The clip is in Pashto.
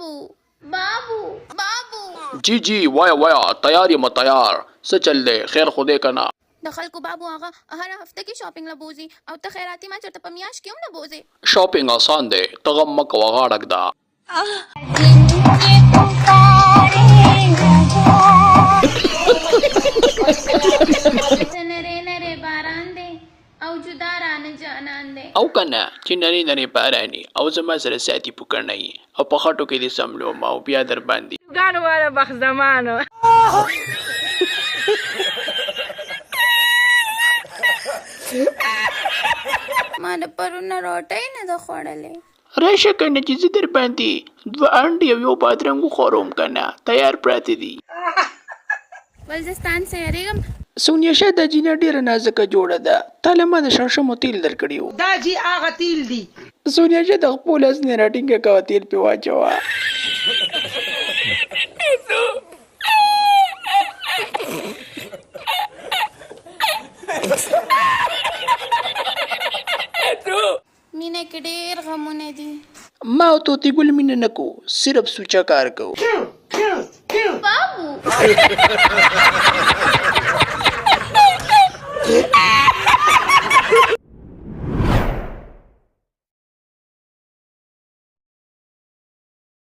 बाबू बाबू बाबू जी जी वाया तैयार یم تیار څه چل دی خیر خدای کنا د خلکو بابو هغه هر هفته کې شاپینګ له بوزي او ته خیراتي ما چرته په میاشت کې هم نه بوزي شاپینګ آسان دی تغم مکه وغاړک دا نره نره باران دی او جدا رانه جانان دی او کنه چې نری نری بارانی او زما سره ساتي پکړنی او په خټو کې دې سملو ما او بیا در باندې ګانو والا بخ زمانو ما د پرونه روټۍ نه ده خوړلې راشه کنه چې زه در باندې دوه انډې او یو بادرنګ وخورم کنه تیار پراته دي ولزستان سه یریږم سونیا شه د جینه ډیره نازکه جوړه ده تاله ما د شړشمو تیل درکړیو دا جی هغه تیل دی سونیا شه د خپل اس نه راټینګه کا تیل په واچوا مینه کې ډېر غمونه دي ما او توتی ګل مینه نکو صرف سوچا کار کو بابو